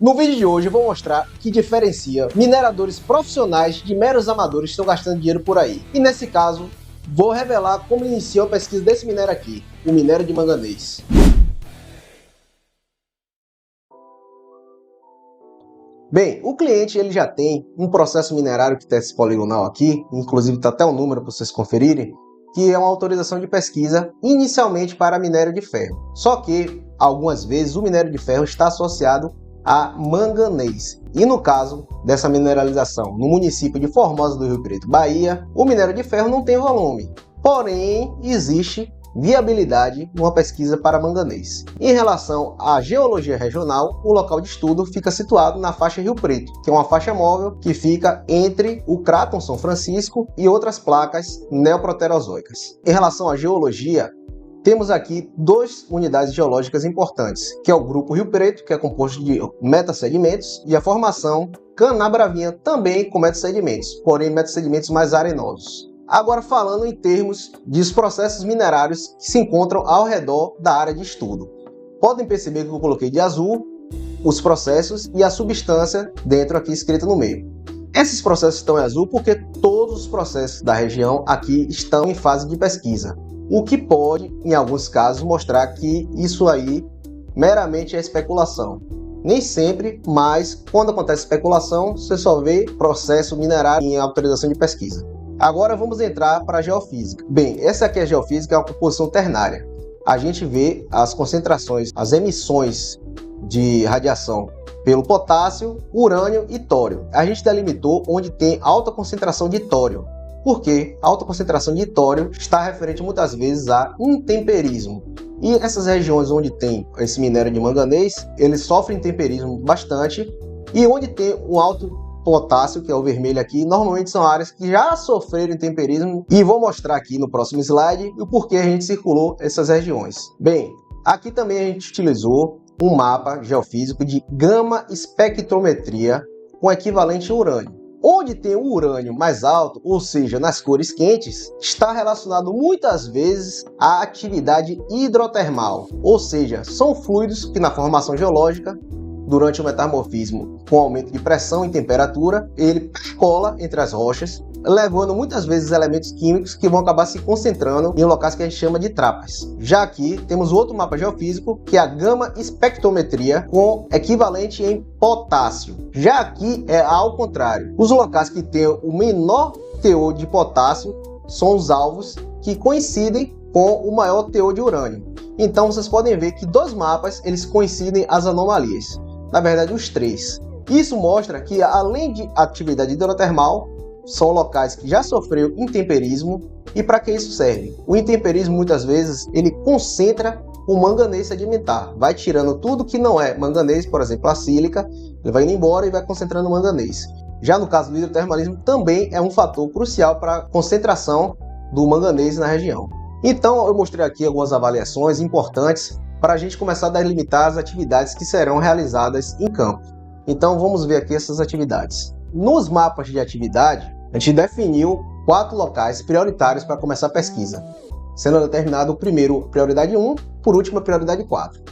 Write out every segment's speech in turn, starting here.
No vídeo de hoje eu vou mostrar o que diferencia mineradores profissionais de meros amadores que estão gastando dinheiro por aí. E nesse caso, vou revelar como iniciou a pesquisa desse minério aqui, o minério de manganês. Bem, o cliente ele já tem um processo minerário que está esse poligonal aqui, inclusive está até o número para vocês conferirem, que é uma autorização de pesquisa inicialmente para minério de ferro. Só que, algumas vezes, o minério de ferro está associado a manganês. E no caso dessa mineralização no município de Formosa do Rio Preto, Bahia, o minério de ferro não tem volume. Porém, existe viabilidade numa pesquisa para manganês. Em relação à geologia regional, o local de estudo fica situado na faixa Rio Preto, que é uma faixa móvel que fica entre o Cráton São Francisco e outras placas neoproterozoicas. Em relação à geologia, temos aqui duas unidades geológicas importantes, que é o Grupo Rio Preto, que é composto de metasedimentos, e a formação Canabravinha, também com metasedimentos, porém metasedimentos mais arenosos. Agora falando em termos dos processos minerários que se encontram ao redor da área de estudo. Podem perceber que eu coloquei de azul os processos e a substância dentro aqui escrita no meio. Esses processos estão em azul porque todos os processos da região aqui estão em fase de pesquisa. O que pode, em alguns casos, mostrar que isso aí meramente é especulação. Nem sempre, mas quando acontece especulação, você só vê processo minerário em autorização de pesquisa. Agora vamos entrar para a geofísica. Bem, essa aqui é a geofísica, é uma composição ternária. A gente vê as concentrações, as emissões de radiação pelo potássio, urânio e tório. A gente delimitou onde tem alta concentração de tório, porque a alta concentração de tório está referente muitas vezes a intemperismo. E essas regiões onde tem esse minério de manganês, eles sofrem intemperismo bastante, e onde tem um alto potássio, que é o vermelho aqui, normalmente são áreas que já sofreram intemperismo, e vou mostrar aqui no próximo slide o porquê a gente circulou essas regiões. Bem, aqui também a gente utilizou um mapa geofísico de gama espectrometria com equivalente urânio. Onde tem o urânio mais alto, ou seja, nas cores quentes, está relacionado muitas vezes à atividade hidrotermal, ou seja, são fluidos que na formação geológica, durante o metamorfismo com aumento de pressão e temperatura, ele percola entre as rochas, levando muitas vezes elementos químicos que vão acabar se concentrando em locais que a gente chama de trapas. Já aqui temos outro mapa geofísico, que é a gama espectrometria com equivalente em potássio. Já aqui é ao contrário. Os locais que têm o menor teor de potássio são os alvos que coincidem com o maior teor de urânio. Então vocês podem ver que dois mapas eles coincidem as anomalias. Na verdade, os três. Isso mostra que, além de atividade hidrotermal, são locais que já sofreram intemperismo. E para que isso serve? O intemperismo, muitas vezes, ele concentra o manganês sedimentar. Vai tirando tudo que não é manganês, por exemplo, a sílica, ele vai indo embora e vai concentrando o manganês. Já no caso do hidrotermalismo, também é um fator crucial para a concentração do manganês na região. Então, eu mostrei aqui algumas avaliações importantes para a gente começar a delimitar as atividades que serão realizadas em campo. Então vamos ver aqui essas atividades. Nos mapas de atividade, a gente definiu 4 locais prioritários para começar a pesquisa, sendo determinado o primeiro prioridade 1, por último a prioridade 4.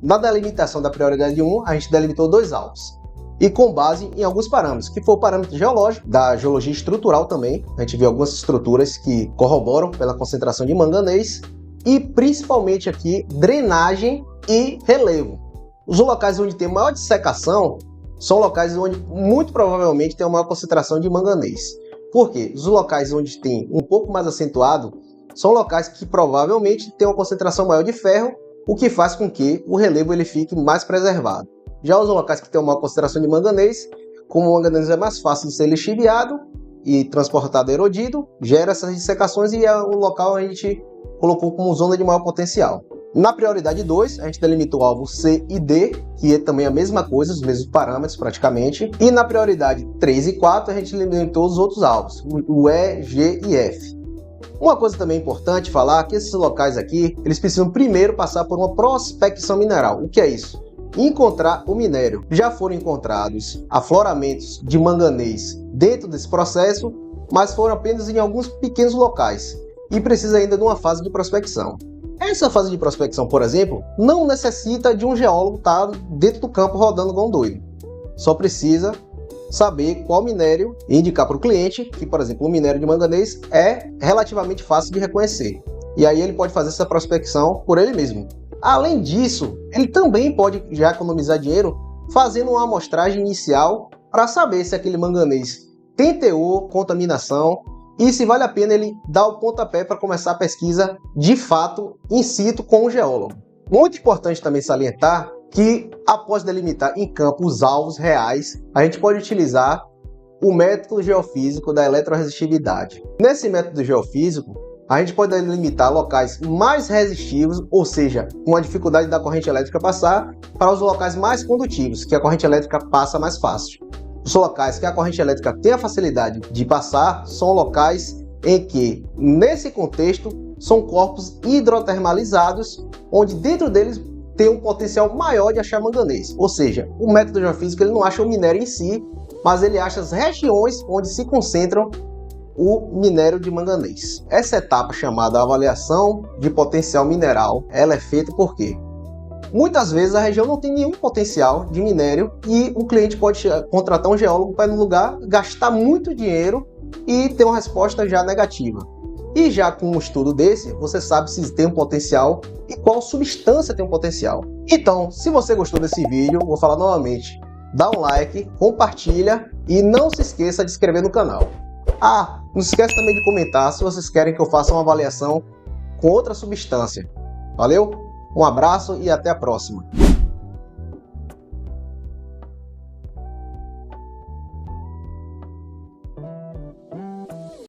Na delimitação da prioridade 1, a gente delimitou 2 alvos, e com base em alguns parâmetros, que foi o parâmetro geológico, da geologia estrutural também. A gente viu algumas estruturas que corroboram pela concentração de manganês, e principalmente aqui, drenagem e relevo. Os locais onde tem maior dissecação são locais onde muito provavelmente tem uma maior concentração de manganês. Por quê? Os locais onde tem um pouco mais acentuado são locais que provavelmente tem uma concentração maior de ferro, o que faz com que o relevo ele fique mais preservado. Já os locais que tem uma maior concentração de manganês, como o manganês é mais fácil de ser lixiviado e transportado erodido, gera essas dissecações e é o local onde a gente colocou como zona de maior potencial. Na prioridade 2, a gente delimitou o alvo C e D, que é também a mesma coisa, os mesmos parâmetros praticamente. E na prioridade 3 e 4, a gente delimitou os outros alvos, o E, G e F. Uma coisa também importante falar é que esses locais aqui, eles precisam primeiro passar por uma prospecção mineral. O que é isso? Encontrar o minério. Já foram encontrados afloramentos de manganês dentro desse processo, mas foram apenas em alguns pequenos locais. E precisa ainda de uma fase de prospecção. Essa fase de prospecção, por exemplo, não necessita de um geólogo estar dentro do campo rodando igual um doido. Só precisa saber qual minério e indicar para o cliente que, por exemplo, o minério de manganês é relativamente fácil de reconhecer. E aí ele pode fazer essa prospecção por ele mesmo. Além disso, ele também pode já economizar dinheiro fazendo uma amostragem inicial para saber se aquele manganês tem teor, contaminação e se vale a pena ele dar o pontapé para começar a pesquisa de fato in situ com o geólogo. Muito importante também salientar que após delimitar em campo os alvos reais, a gente pode utilizar o método geofísico da eletroresistividade. Nesse método geofísico, a gente pode delimitar locais mais resistivos, ou seja, com a dificuldade da corrente elétrica passar, para os locais mais condutivos, que a corrente elétrica passa mais fácil. Os locais que a corrente elétrica tem a facilidade de passar são locais em que, nesse contexto, são corpos hidrotermalizados, onde dentro deles tem um potencial maior de achar manganês. Ou seja, o método geofísico ele não acha o minério em si, mas ele acha as regiões onde se concentram o minério de manganês. Essa etapa chamada avaliação de potencial mineral, ela é feita por quê? Muitas vezes a região não tem nenhum potencial de minério e o cliente pode contratar um geólogo para ir no lugar, gastar muito dinheiro e ter uma resposta já negativa. E já com um estudo desse, você sabe se tem um potencial e qual substância tem um potencial. Então, se você gostou desse vídeo, vou falar novamente, dá um like, compartilha e não se esqueça de se inscrever no canal. Não se esqueça também de comentar se vocês querem que eu faça uma avaliação com outra substância. Valeu? Um abraço e até a próxima.